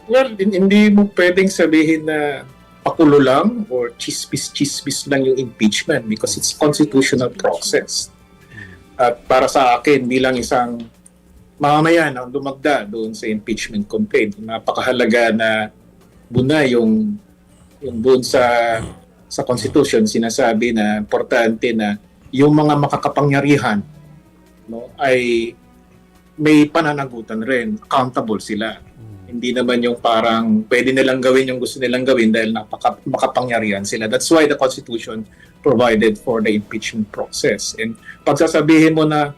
Well, hindi mo pwedeng sabihin na pakulo lang or chismis-chismis lang yung impeachment because it's constitutional process. At para sa akin, bilang isang mamamayan ang dumagda doon sa impeachment complaint, napakahalaga na buna yung doon sa Constitution sinasabi na importante na yung mga makakapangyarihan, no, ay may pananagutan rin, accountable sila. Hindi naman yung parang pwede nilang gawin yung gusto nilang gawin dahil makapangyarihan sila. That's why the Constitution provided for the impeachment process. And pagsasabihin mo na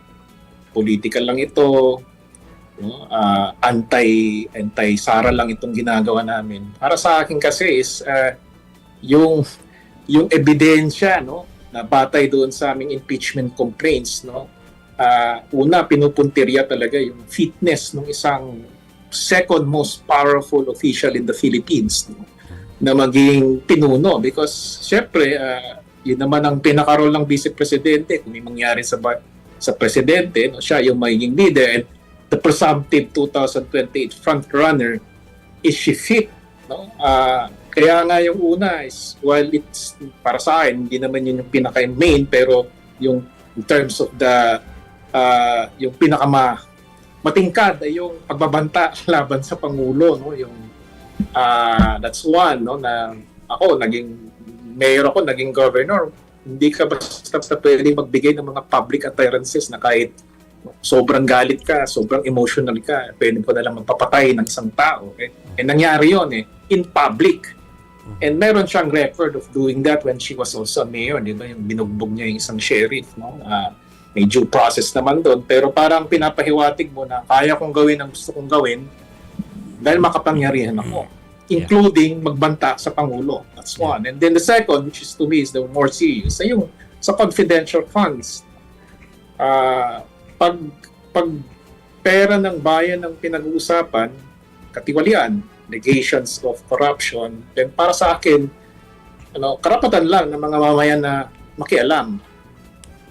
political lang ito, no, anti-Sara lang itong ginagawa namin. Para sa akin kasi is yung ebidensya, no, na batay doon sa aming impeachment complaints, no, una pinupuntirya talaga yung fitness ng isang second most powerful official in the Philippines, no, na maging pinuno because syempre yun naman ang pinaka-role ng vice presidente kung may mangyari sa presidente, no, siya yung magiging leader and the presumptive 2028 front runner is she fit, no? Kaya nga yung una is while it's para sa akin hindi naman yun yung pinaka-main pero yung in terms of the yung matingkad ay yung pagbabanta laban sa Pangulo, no, yung that's one, no, na ako naging mayor ako, naging governor, hindi ka basta pwedeng magbigay ng mga public utterances na kahit sobrang galit ka, sobrang emotional ka, pwede ko na lang magpapatay ng isang tao. Nangyari yun in public. And meron siyang record of doing that when she was also a mayor, di ba? Yung binugbog niya yung isang sheriff, no? May due process naman doon, pero parang pinapahiwatig mo na kaya kong gawin ang gusto kong gawin dahil makapangyarihan ako, including magbanta sa Pangulo. That's one. And then the second, which is to me is the more serious, ay yung sa confidential funds. Pag pera ng bayan ng pinag-uusapan, katiwalian, allegations of corruption, then para sa akin, karapatan lang ng mga mamayan na makialam.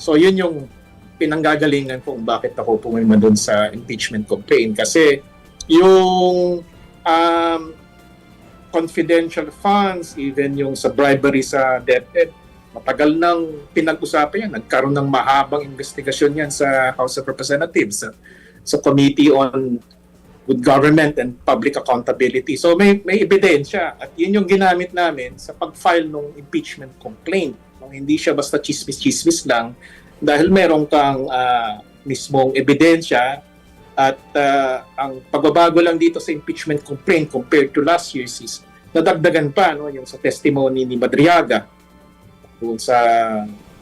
So yun yung pinanggagalingan kung bakit ako pumirma doon sa impeachment complaint. Kasi yung confidential funds, even yung sa bribery sa DepEd, matagal nang pinag-usapan yan. Nagkaroon ng mahabang investigasyon yan sa House of Representatives, sa Committee on Good Government and Public Accountability. So may ebidensya at yun yung ginamit namin sa pag-file ng impeachment complaint. Hindi siya basta chismis-chismis lang dahil meron kang mismong ebidensya at ang pagbabago lang dito sa impeachment complaint compared to last year's is nadagdagan pa, no, yung sa testimony ni Madriaga kung sa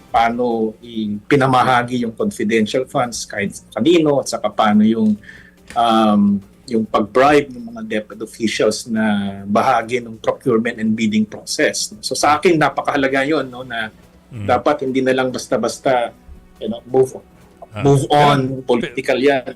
paano pinamahagi yung confidential funds kahit kanino at saka paano yung pag-bribe ng mga DepEd officials na bahagi ng procurement and bidding process. So sa akin napakahalaga yon, no, na dapat hindi na lang basta-basta move on political yan.